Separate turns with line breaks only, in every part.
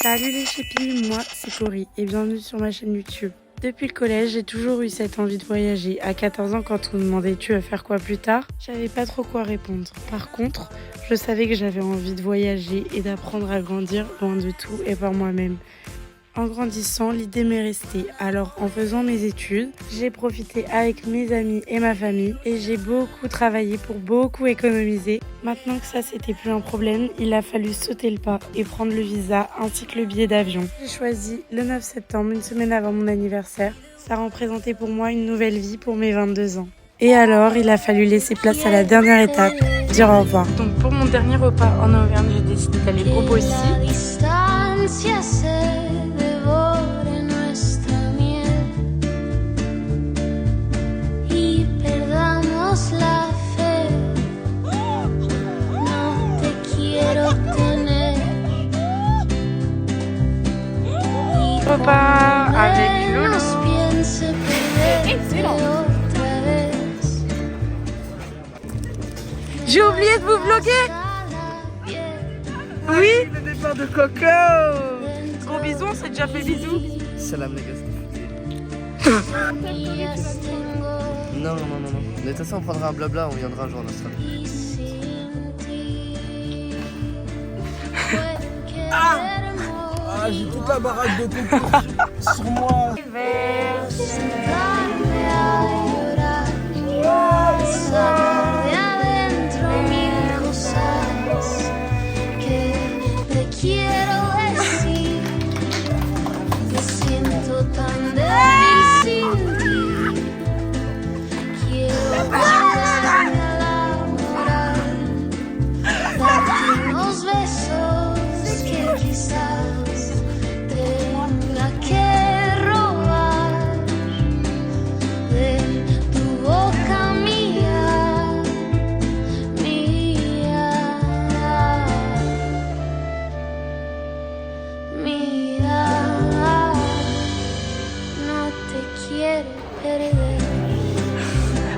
Salut les chépis, moi c'est Cory et bienvenue sur ma chaîne YouTube. Depuis le collège, j'ai toujours eu cette envie de voyager. À 14 ans, quand on me demandait tu veux faire quoi plus tard, j'avais pas trop quoi répondre. Par contre, je savais que j'avais envie de voyager et d'apprendre à grandir loin de tout et par moi-même. En grandissant, l'idée m'est restée. Alors, en faisant mes études, j'ai profité avec mes amis et ma famille et j'ai beaucoup travaillé pour beaucoup économiser. Maintenant que ça, c'était plus un problème, il a fallu sauter le pas et prendre le visa ainsi que le billet d'avion. J'ai choisi le 9 septembre, une semaine avant mon anniversaire. Ça représentait pour moi une nouvelle vie pour mes 22 ans. Et alors, il a fallu laisser place à la dernière étape, dire au revoir. Donc pour mon dernier repas en Auvergne, j'ai décidé d'aller au Bossy. Repas avec Loulou. Excellent. J'ai oublié de vous vlogger. Oui. Le départ de Coco. Gros bisous, on s'est déjà fait bisous.
Salam les gars. Non. De toute façon on prendra un blabla, on viendra un jour en Australie.
J'ai toute la baraque de coco sur moi.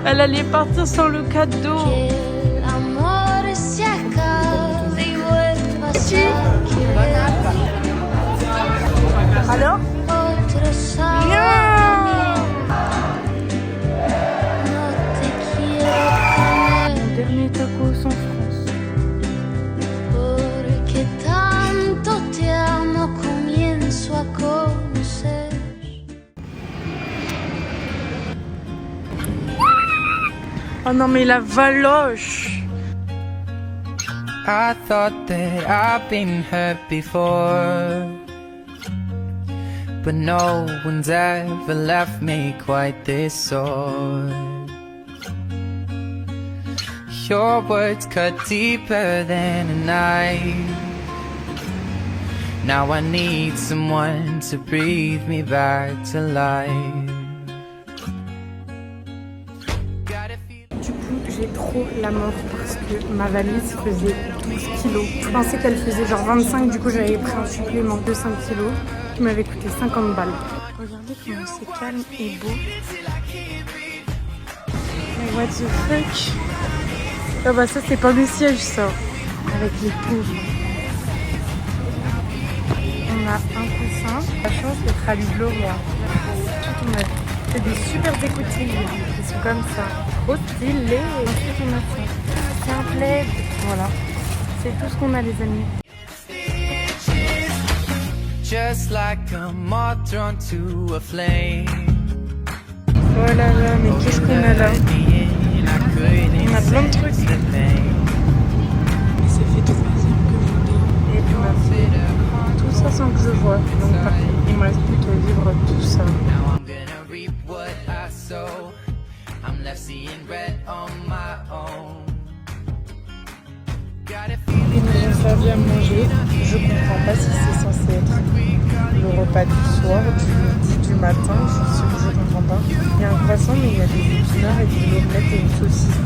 Elle allait partir sans le cadeau. Alors? Mon dernier tacos en France. Oh non mais la valoche.
I thought that I've been hurt before, but no one's ever left me quite this sore. Your words cut deeper than a knife. Now I need someone to breathe me back to life.
Du coup, j'ai trop la mort parce que ma valise faisait 12 kilos. Je pensais qu'elle faisait genre 25, du coup j'avais pris un supplément de 5 kilos qui m'avait coûté 50 balles. Regardez comment c'est calme et beau. Mais what the fuck? Ah bah ça c'est pas le siège ça, avec les pauvres. On a un coussin, la chance d'être à l'Hublot-Roi. Tout on a. C'est des super écoutilles, ils sont comme ça, trop stylés. Ensuite on a ça, c'est un plaid, voilà, c'est tout ce qu'on a les amis.
Just like a moth drawn to a flame.
Voilà là, mais qu'est-ce qu'on a là? On a plein de trucs. Et ça fait 3 ans que je dors. Et puis on a fait tout ça sans que je vois, donc il me reste plus qu'à vivre tout ça.
I'm left seeing red on my own.
Ils nous ont servi à manger. Je comprends pas si c'est censé être le repas du soir, du midi, du matin. Je comprends pas. Il y a un croissant, mais il y a des épinards et des omelettes et une saucisse.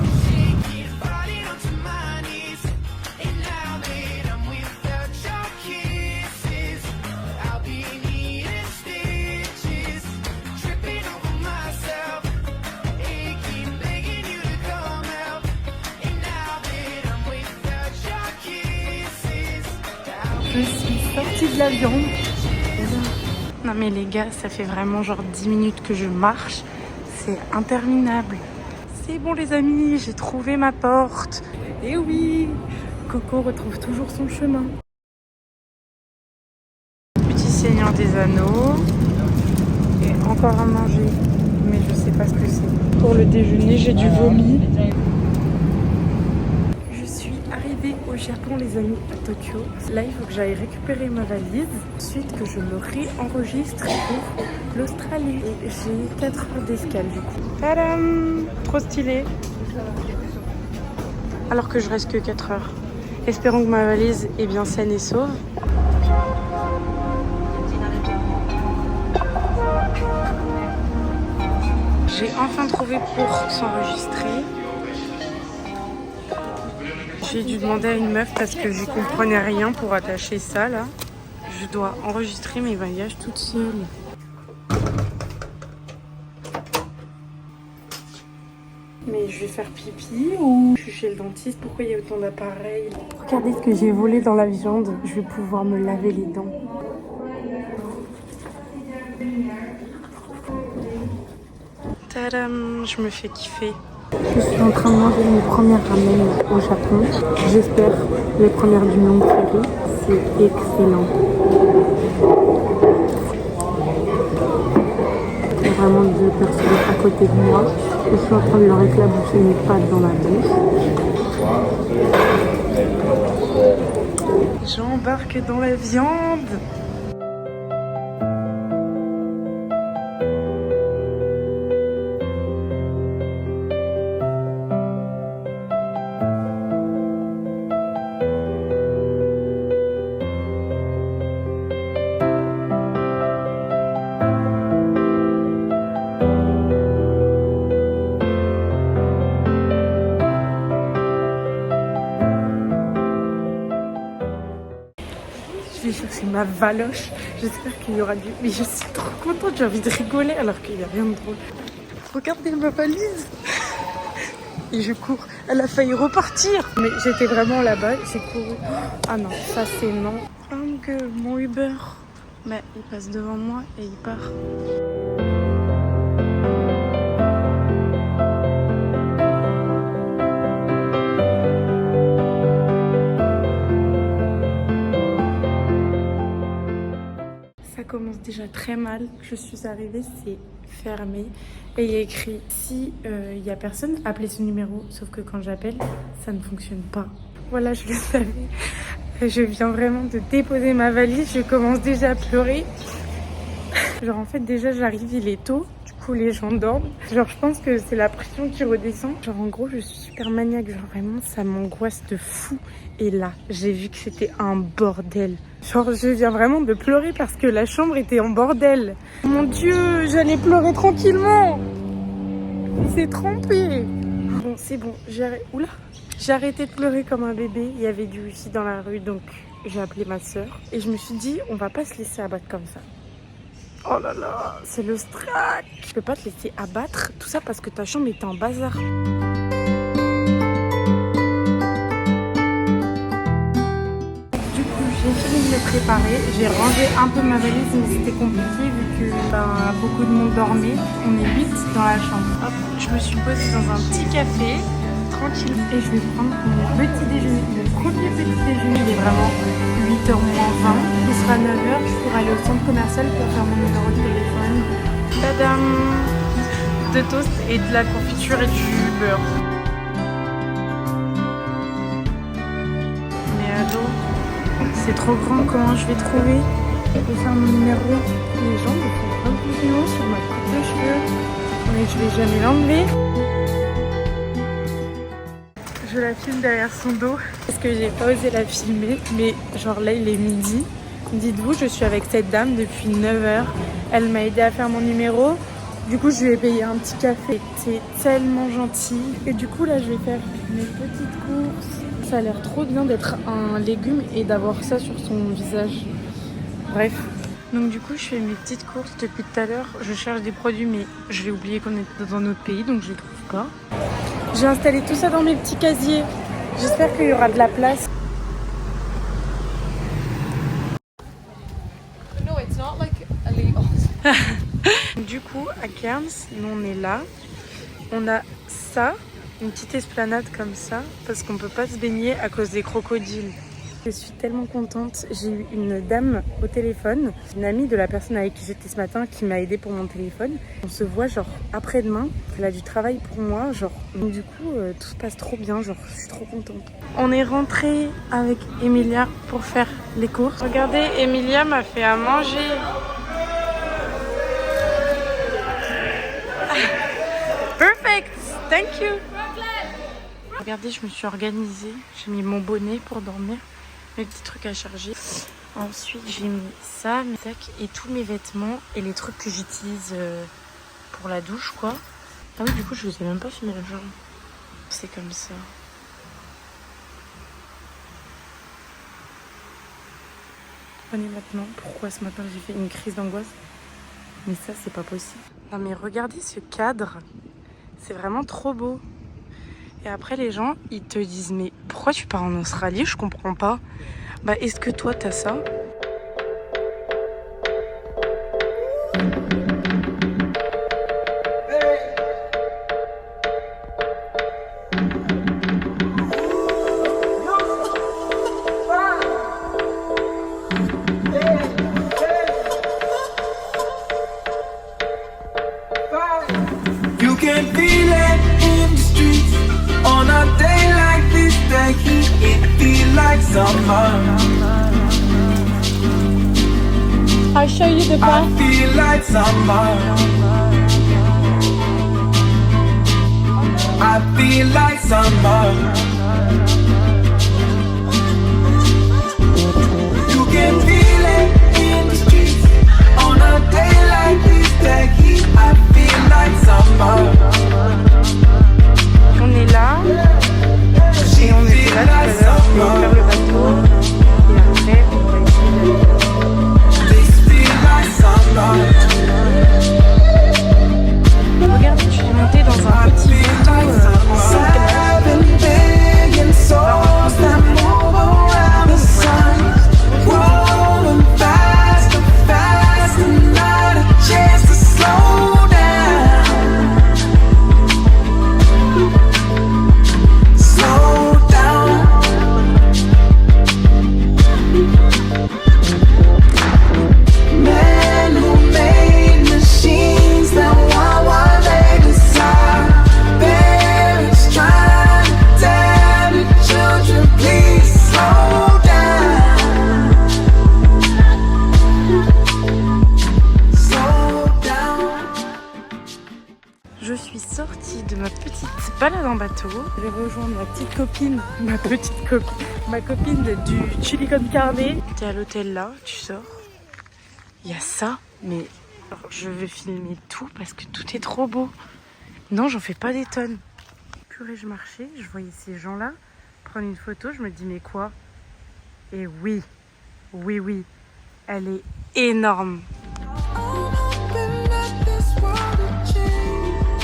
Je suis sortie de la viande. Non mais les gars, ça fait vraiment genre 10 minutes que je marche. C'est interminable. C'est bon les amis, j'ai trouvé ma porte. Et oui, Coco retrouve toujours son chemin. Petit Seigneur des Anneaux. Et encore à manger. Mais je sais pas ce que c'est. Pour le déjeuner, j'ai du vomi. Je suis arrivée au Japon les amis, à Tokyo. Là, il faut que j'aille récupérer ma valise. Ensuite, que je me réenregistre pour l'Australie. Et j'ai 4 heures d'escale du coup. Tadam! Trop stylé. Alors que je reste que 4 heures. Espérons que ma valise est bien saine et sauve. J'ai enfin trouvé pour s'enregistrer. J'ai dû demander à une meuf parce que je comprenais rien pour attacher ça là. Je dois enregistrer mes bagages toute seule. Mais je vais faire pipi ou je suis chez le dentiste? Pourquoi il y a autant d'appareils? Regardez ce que j'ai volé dans la viande. Je vais pouvoir me laver les dents. Tadam, je me fais kiffer. Je suis en train de manger mes premières ramen au Japon. J'espère les premières du monde série. C'est excellent. Il y a vraiment 2 personnes à côté de moi. Je suis en train de leur éclabousser mes pâtes dans la bouche. J'embarque dans la viande. Je vais chercher ma valoche. J'espère qu'il y aura du... Mais je suis trop contente, j'ai envie de rigoler alors qu'il n'y a rien de drôle. Regardez ma valise. Et je cours. Elle a failli repartir. Mais j'étais vraiment là-bas, j'ai couru. Ah non, ça c'est non. Donc mon Uber, mais il passe devant moi et il part. Ça commence déjà très mal. Je suis arrivée, c'est fermé. Et il y a écrit, si il n'y a personne, appelez ce numéro. Sauf que quand j'appelle, ça ne fonctionne pas. Voilà, je le savais. Je viens vraiment de déposer ma valise. Je commence déjà à pleurer. Genre en fait déjà j'arrive, il est tôt. Du coup les gens dorment. Genre je pense que c'est la pression qui redescend. Genre en gros je suis super maniaque. Genre vraiment ça m'angoisse de fou. Et là j'ai vu que c'était un bordel. Genre je viens vraiment de pleurer parce que la chambre était en bordel. Mon Dieu, j'allais pleurer tranquillement. Il s'est trompé. Bon c'est bon, j'ai arrêté de pleurer comme un bébé. Il y avait du wifi dans la rue donc j'ai appelé ma soeur. Et je me suis dit on va pas se laisser abattre comme ça. Oh là là, c'est le strac. Je peux pas te laisser abattre, tout ça parce que ta chambre était en bazar. Du coup, j'ai fini de me préparer. J'ai rangé un peu ma valise, mais c'était compliqué vu que beaucoup de monde dormait. On est 8 dans la chambre. Hop, je me suis posée dans un petit café, tranquille. Et je vais prendre mon petit déjeuner. Le premier petit déjeuner, il est vraiment 8h moins 20. Il sera 9h, je pourrai aller au centre commercial pour faire mon numéro de téléphone. Tadam! De toast et de la confiture et du beurre. Mais ado, c'est trop grand, comment je vais trouver pour faire mon numéro? Les gens me font plein de compliments sur ma coupe de cheveux. Mais je vais jamais l'enlever. Je la filme derrière son dos parce que j'ai pas osé la filmer. Mais genre là il est midi. Dites-vous, je suis avec cette dame depuis 9h. Elle m'a aidé à faire mon numéro. Du coup, je lui ai payé un petit café. C'est tellement gentil. Et du coup, là, je vais faire mes petites courses. Ça a l'air trop bien d'être un légume et d'avoir ça sur son visage. Bref. Donc du coup, je fais mes petites courses depuis tout à l'heure. Je cherche des produits, mais je vais oublier qu'on est dans un autre pays, donc je les trouve pas. J'ai installé tout ça dans mes petits casiers. J'espère qu'il y aura de la place.
not like elite.
Du coup, à Cairns, nous on est là. On a ça, une petite esplanade comme ça, parce qu'on peut pas se baigner à cause des crocodiles. Je suis tellement contente. J'ai eu une dame au téléphone, une amie de la personne avec qui j'étais ce matin, qui m'a aidée pour mon téléphone. On se voit genre après-demain. Elle a du travail pour moi, genre. Donc, du coup, tout se passe trop bien, genre je suis trop contente. On est rentré avec Emilia pour faire les courses. Regardez, Emilia m'a fait à manger. Perfect, thank you. Regardez, je me suis organisée. J'ai mis mon bonnet pour dormir, mes petits trucs à charger. Ensuite, j'ai mis ça, mes sacs et tous mes vêtements et les trucs que j'utilise pour la douche, quoi. Ah oui, du coup, je vous ai même pas filmé la jambe. C'est comme ça. Comprenez maintenant pourquoi ce matin j'ai fait une crise d'angoisse. Mais ça, c'est pas possible. Non mais regardez ce cadre. C'est vraiment trop beau. Et après les gens, ils te disent mais pourquoi tu pars en Australie? Je comprends pas. Bah est-ce que toi t'as ça?
You can feel it in the streets on a day like this. The heat, it feel like summer.
I'll show you the
I feel like summer. I feel like summer. You can feel it in the streets on a day like this. The heat, I feel like summer.
On est là. Et on était là tout à l'heure. On va faire le bateau. Et après, on va essayer d'aller.
This feel like summer.
Regarde, je suis montée dans un petit bateau en 5
7 billion souls that move around the sun, rolling faster, faster, not a chance to slow down. Slow down. Men who made machines that want what they desire. Parents trying to tell the children, please slow down. Slow down.
Je suis sortie de ma petite balade en bateau. Je vais rejoindre ma petite copine, ma copine du chili con carne. T'es à l'hôtel là, tu sors. Il y a ça, mais je vais filmer tout parce que tout est trop beau. Non, j'en fais pas des tonnes. Purée, je marchais, je voyais ces gens-là prendre une photo. Je me dis mais quoi? Et oui, elle est énorme.
Hoping that this world will change,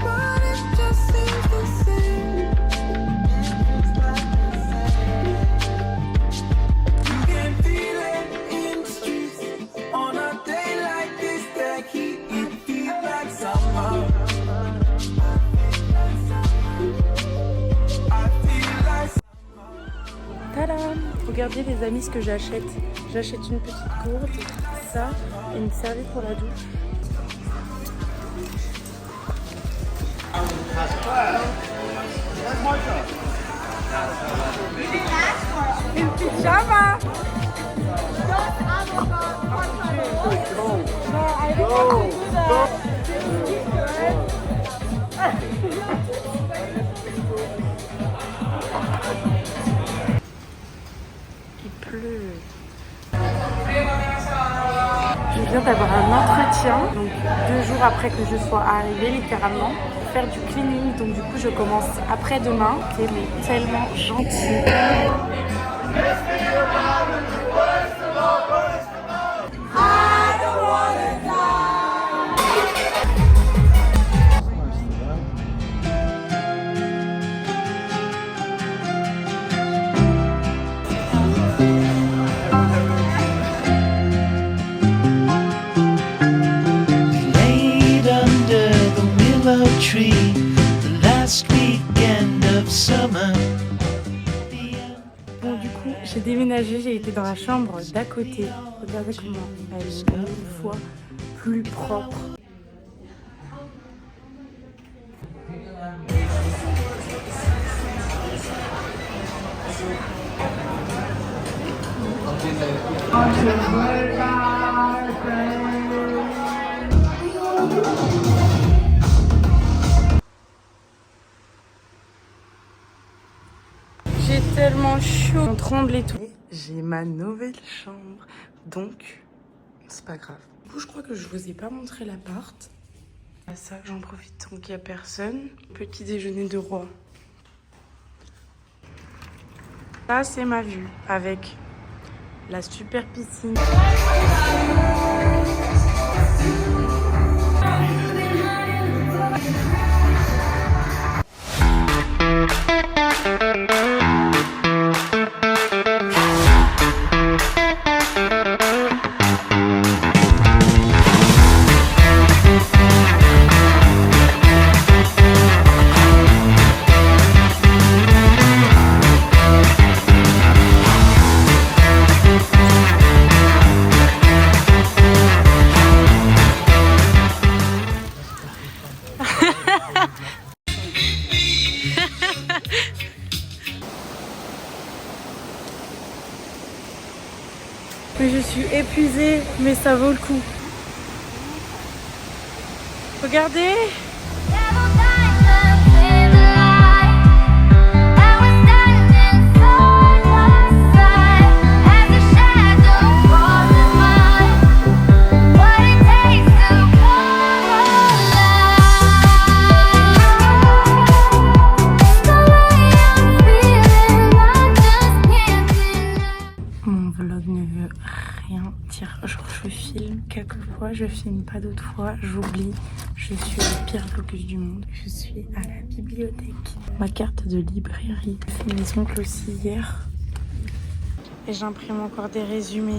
but it just seems the same. You can feel it in the streets on a day like this. The heat, it feels like summer. I feel like
Tadam! Regardez les amis ce que j'achète. J'achète une petite gourde, ça et une serviette pour la douche. Une pyjama! Il pleut. Je viens d'avoir un entretien, donc 2 jours après que je sois arrivée littéralement, pour faire du cleaning. Donc du coup je commence après-demain. C'est tellement gentil. déménagé, j'ai été dans la chambre d'à côté. Regardez comment elle est 1000 fois plus propre. J'ai tellement chaud, on tremble et tout. J'ai ma nouvelle chambre, donc c'est pas grave. Du coup, je crois que je vous ai pas montré l'appart. Ça, j'en profite tant qu'il y a personne. Petit déjeuner de roi. Là, c'est ma vue avec la super piscine. Mais je suis épuisée, mais ça vaut le coup. Regardez! Genre je filme quelques fois, je filme pas d'autres fois, j'oublie. Je suis le pire blocus du monde. Je suis à la bibliothèque. Ma carte de librairie. J'ai fait mes ongles aussi hier. Et j'imprime encore des résumés.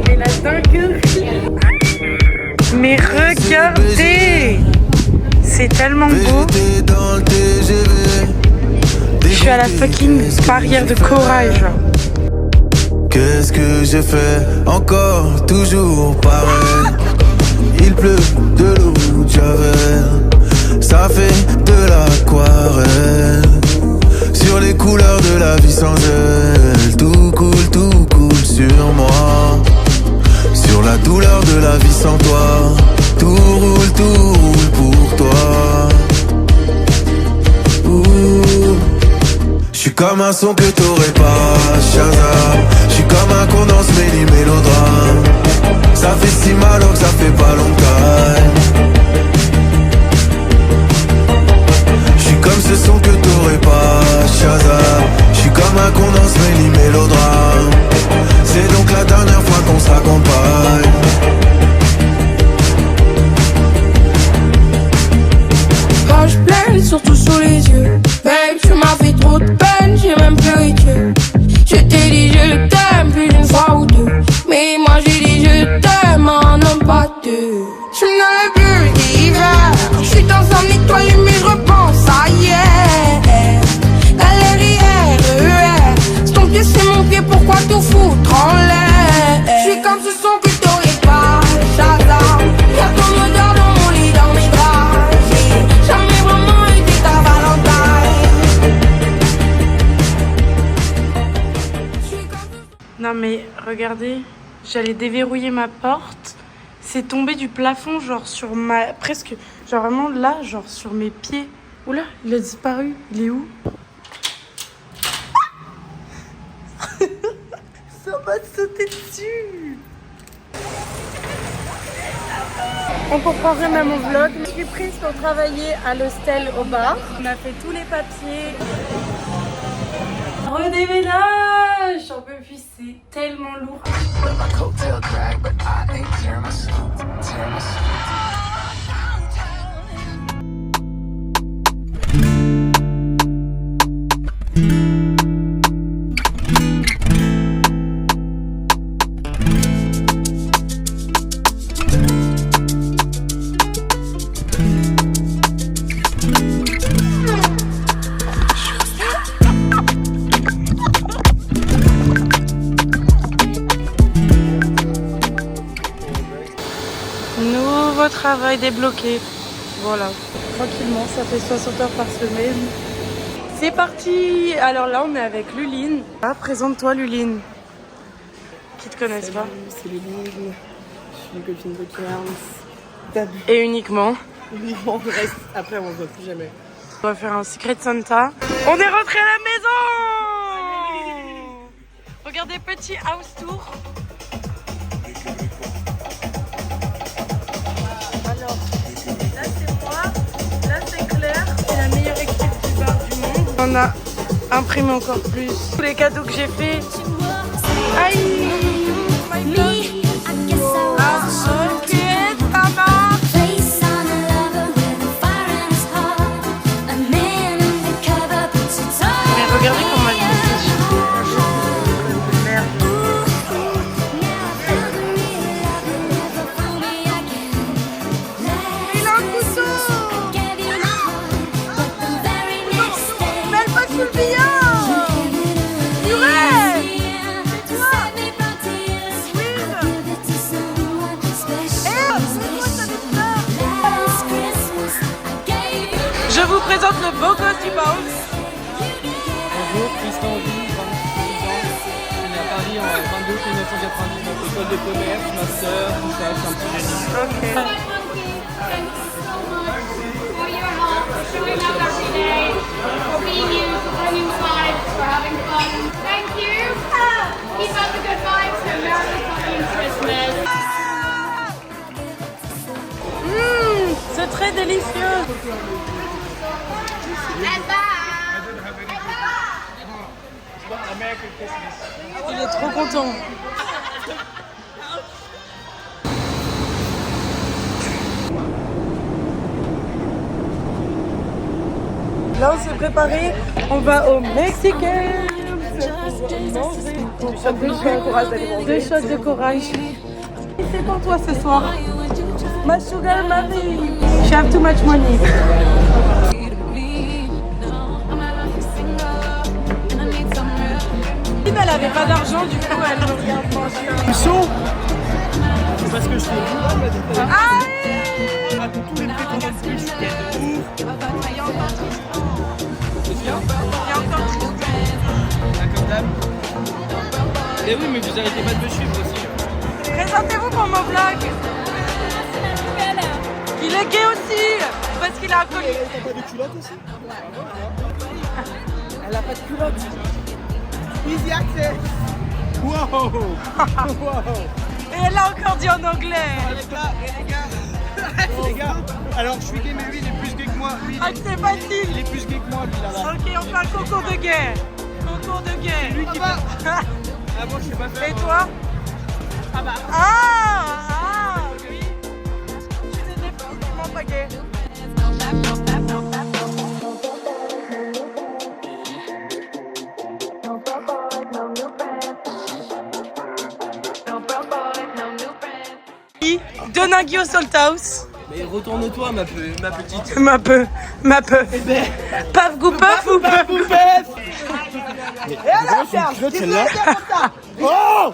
Et la dinguerie. Mais regardez! C'est tellement beau. Je suis à la fucking barrière de corail, genre.
Qu'est-ce que j'ai fait? Encore, toujours pareil. Il pleut de l'eau de Javel. Ça fait de l'aquarelle. Sur les couleurs de la vie sans elle. Tout coule sur moi. Sur la douleur de la vie sans toi. Tout roule pour toi. J'suis comme un son que t'aurais pas, Shazam. J'suis comme un condensé mélodrame. Ça fait si mal alors que ça fait pas longtemps. J'suis comme ce son que t'aurais pas, Shazam. J'suis comme un condensé mélodrame. C'est donc la dernière fois qu'on s'accompagne.
Je pleine, surtout sous les yeux. Babe, tu m'as fait trop de peine, j'ai même pleuré Dieu. Je t'ai dit je t'aime plus d'une fois ou deux. Mais moi j'ai dit je t'aime en homme pas deux. Je n'avais plus d'hiver. Je suis dans un étoile mais je repense à hier. Galère, RER. C'est ton pied, c'est mon pied, pourquoi tout foutre en l'air? Je suis comme ce son que t'aurais pas, Shazam. Y'a ton odeur dans mon lit, dans mes draps. J'ai jamais vraiment été ta Valentine.
Non mais regardez, j'allais déverrouiller ma porte. C'est tombé du plafond, genre sur ma... presque... genre vraiment là, genre sur mes pieds. Oula, il a disparu. Il est où? Ça m'a sauté dessus. On comprendrait même mon vlog. Je suis prise pour travailler à l'hostel au bar. On a fait tous les papiers. Redéménage! J'en peux plus, c'est tellement lourd. travail débloqué. Voilà, tranquillement, ça fait 60 heures par semaine. C'est parti. Alors là, on est avec Luline. Ah, présente-toi, Luline. Qui te connaissent pas.
C'est Luline, je suis une copine de Cairns.
Et uniquement.
Uniquement, on reste. Après, on ne se voit plus jamais.
On va faire un Secret Santa. On est rentré à la maison. Regardez, petit house tour. Alors, là c'est moi, là c'est Claire. C'est la meilleure équipe du bar du monde. On a imprimé encore plus. Tous les cadeaux que j'ai fait. Aïe! My God. Ah, ok, maman. Mais regardez comment elle est. Je vous présente le beau gosse du bounce.
Bonjour, Tristan Ville, 26 ans. Je suis né à Paris en 22 1999, école de commerce, master, tout ça, je suis un petit génie.
Ok. C'est très délicieux. Il est trop content. Là on s'est préparé, on va au Mexicain. Deux shots de courage. C'est pour toi ce soir. My sugar mommy. She have too much money. Elle avait pas d'argent, du coup elle me regarde manger.
Chaud. C'est parce que je fais
Aïe!
tous les prétendants de Twitch, c'est de ouf.
Il y a encore
Comme d'hab. Et oui, mais vous arrêtez pas de me suivre aussi.
Présentez-vous pour mon vlog. Il est gay aussi, parce qu'il a un collier.
T'as pas de culotte aussi?
Elle a pas de culotte.
Easy access. Wow. Wow.
Et elle l'a encore dit en anglais.
Les gars, alors je suis gay, mais lui il est plus gay que moi. Lui,
Ah, c'est facile.
il est plus gay que moi, lui là-bas.
Ok, on fait un concours de gay. Concours de gay.
Lui qui va. Ah bon, je sais pas faire.
Et toi?
Ah bah.
Ah, oui. Tu n'es définitivement pas gay. De Nagui au Salt House.
Mais retourne-toi, ma petite.
Ma peu. Paf goupaf ou paf goupaf?
Et alors, celle-là. Oh!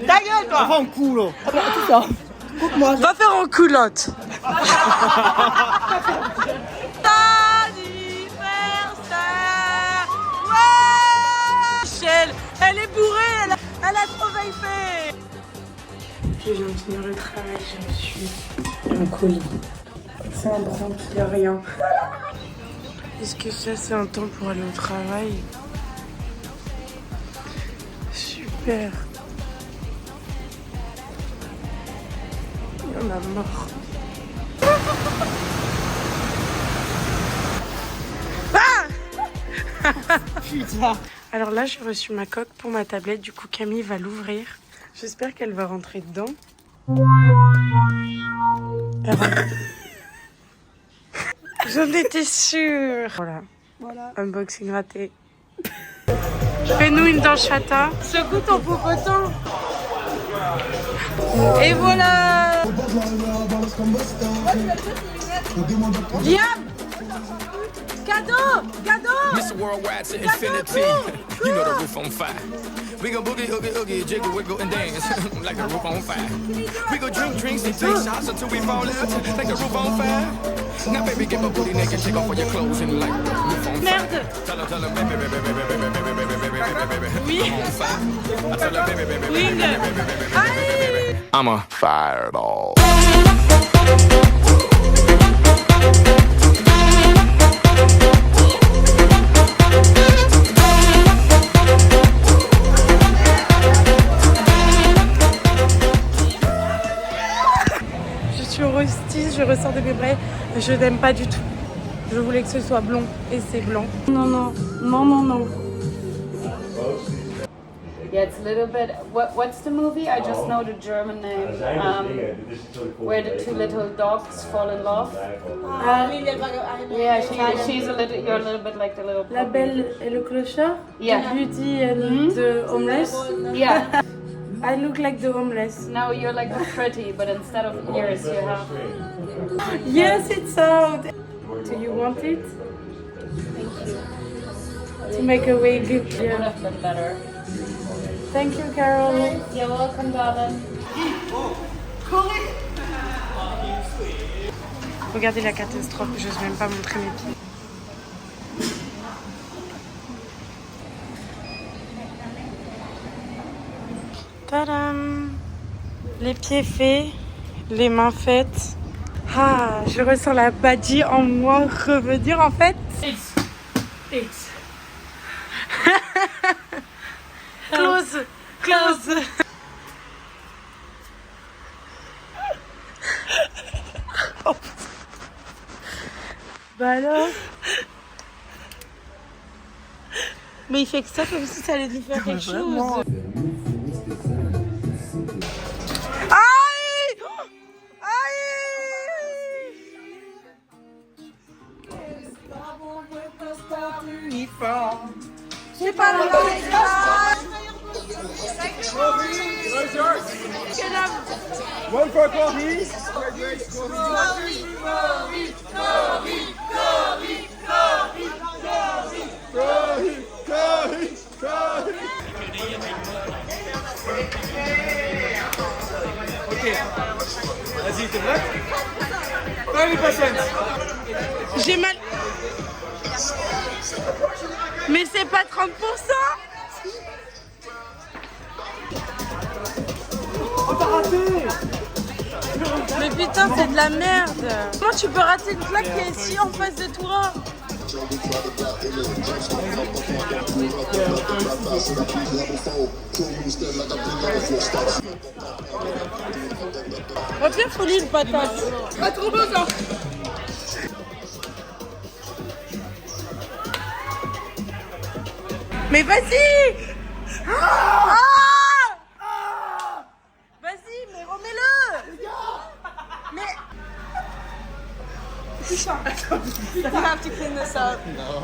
Ta gueule, toi!
Prends un coup, là.
Tout ça. Coupe-moi.
Va faire en culotte. Anniversaire. Ouais. Michel, elle est bourrée, elle a trop vaillé. Je viens de finir le travail, j'ai reçu un colis. C'est un branque, il n'y a rien. Est-ce que ça c'est un temps pour aller au travail? Super. Il y en a mort.
Putain.
Alors là, j'ai reçu ma coque pour ma tablette. Du coup, Camille va l'ouvrir. J'espère qu'elle va rentrer dedans. J'en étais sûre. Voilà. Unboxing raté. Fais-nous une danchata. Secoue ton popotin. Et voilà. Diable. Cadeau.
Mr. Worldwide to infinity. You know the roof on fire.
We go boogie, oogie, oogie, jiggle, wiggle, and dance like the roof on fire. We go drink drinks and take shots until we fall out like the roof on fire. Now baby, get my booty naked, take off all your clothes and like the roof on fire.
Merde.
Tell her, baby, baby, baby, baby, baby, baby, baby, baby, baby,
Oui.
I'm on fire. I tell her, baby, baby, baby,
Wing.
baby, baby, baby,
Aïe.
I'm a fireball.
Je suis rostie, je ressors de mes bras. Je n'aime pas du tout. Je voulais que ce soit blond et c'est blanc. Non, non, non, non, non.
Yeah, it's a little bit. What's the movie? I just know the German name. Where the two little dogs fall in love. Yeah, she's a little. You're a little bit like the little.
La Belle et le Clochard.
Yeah.
Beauty and the Homeless.
Yeah.
I look like the homeless.
Now you're like the pretty, but instead of ears, you have.
Yes, it's out. Do you want it?
Thank you.
To make a wig.
Would
Yeah.
have been better.
Thank you, Carol.
You're welcome, darling.
Regardez la catastrophe, je n'ose même pas montrer mes pieds. Tadam! Les pieds faits, les mains faites. Ah, je ressens la badgie en moi revenir en fait. It's. Close, close. Bah alors. Mais il fait que ça comme si ça allait lui faire quelque chose. Aïe! Aïe! J'ai pas la
One for Corey. Ok. Vas-y, t'es prêt? 30%.
J'ai mal. Mais c'est pas 30%.
Oh, t'as raté!
Mais putain, c'est de la merde. Comment tu peux rater une plaque qui est ici en face de toi? Reviens, folie, le patate. Pas trop besoin. Mais vas-y! Ah! Vas-y, mais remets-le! Mais... You have to clean this up.
No.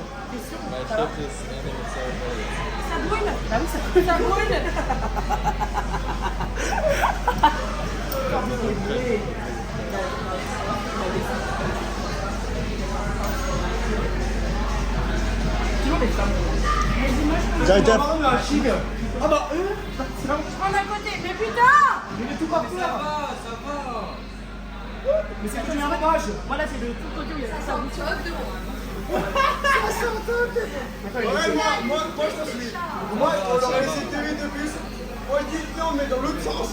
My shit is standing so bad.
Ça brûle! Bah oui, ça brûle!
J'arrête à la Chine. Ah bah eux,
Je prends d'un côté, mais putain!
il est tout par terre. Ça va. Mais c'est le premier étage.
Voilà, c'est de tout côté où il y a ça.
Moi, je suis. Moi, on leur a laissé TV de plus. On dit non, mais dans l'autre sens.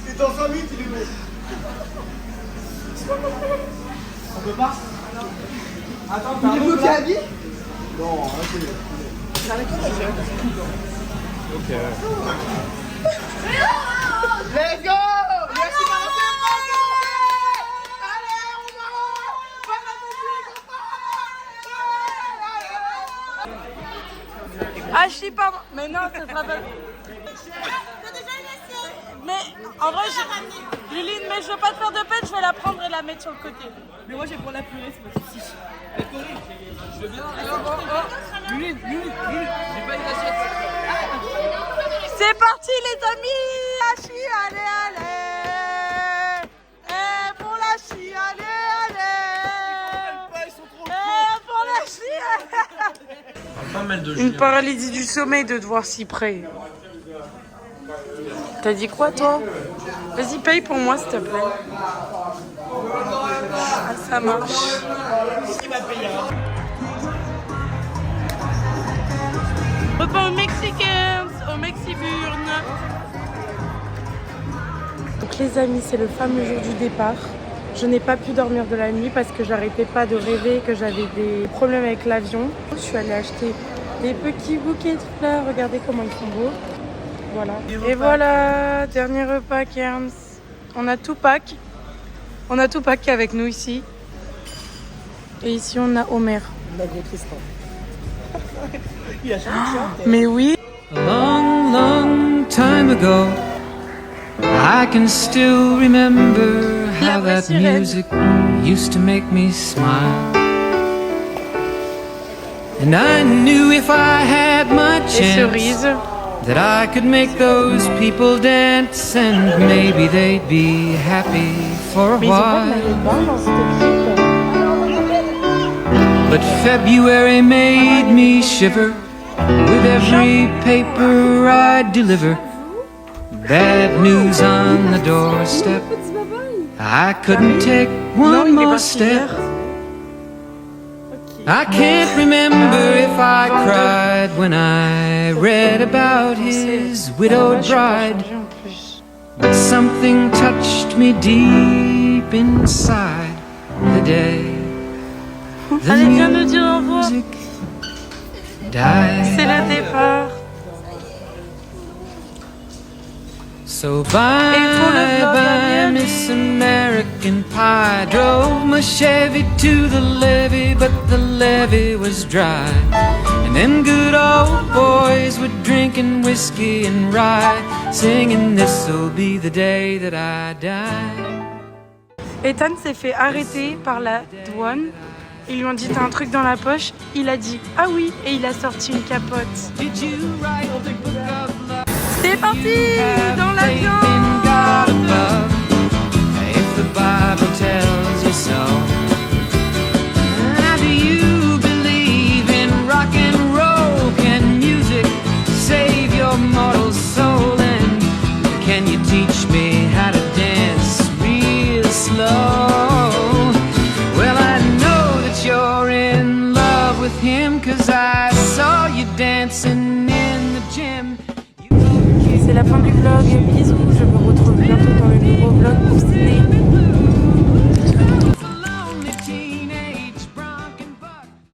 Et dans 5 minutes, il est bon. On peut pas? Attends, t'as un bloqué à vie? Non, là c'est mieux. Ok. Let's go! Merci
Ah, je pardon. Mais non, ça sera pas. Mais en vrai, Liline, mais je veux pas te faire de peine, je vais la prendre et la mettre sur le côté.
Mais moi j'ai pour la purée, c'est pas si.
Je veux bien. Luline, j'ai pas une assiette.
C'est parti les amis! La chie, allez, allez! Et pour la chie, allez, allez! Et pour la chie, allez!
Pas mal de
Une paralysie du sommeil de te voir si près. T'as dit quoi toi? Vas-y, paye pour moi s'il te plaît. Ah, ça marche. Repas au Mexicains, au Mexiburn. Donc les amis, c'est le fameux jour du départ. Je n'ai pas pu dormir de la nuit parce que j'arrêtais pas de rêver que j'avais des problèmes avec l'avion. Je suis allée acheter des petits bouquets de fleurs. Regardez comment ils sont beaux. Voilà. Et voilà, dernier repas Cairns. On a Tupac. On a Tupac avec nous ici. Et ici on a Homer.
La gros Tristan. Il a changé de
Mais oui.
A long, long time ago, I can still remember how that music used to make me smile. And I knew if I had my
Et
chance
cerise.
that I could make those people dance and maybe they'd be happy for a
Mais ils ont pas de
while.
maillot de bain dans cette équipe.
But February made me shiver with every paper I deliver. Bad news on the doorstep. I couldn't take
Non,
one
il est
more
parti
step.
hier.
I can't remember if I cried when I read about his widowed bride, but something touched me deep inside the day the
Allez, viens nous dire au revoir.
music died.
C'est le départ.
So
Et pour le
bye
vlog,
bye
adieu.
Miss American Pie. Drove my Chevy to the levee, but the levee was dry. And them good old boys were drinking whiskey and rye, singing this'll be the day that I die.
Ethan s'est fait arrêter par la douane. Ils lui ont dit t'as un truc dans la poche. Il a dit ah oui et il a sorti une capote.
Did you write the book of love?
C'est parti dans l'avion.
If the Bible tells you so. Now do you believe in rock and roll? Can music save your mortal soul? And can you teach me how to dance real slow? Well, I know that you're in love with him, 'cause I saw you dancing in the gym.
C'est la fin du vlog. Bisous. Je vous retrouve bientôt dans le nouveau vlog pour Sydney.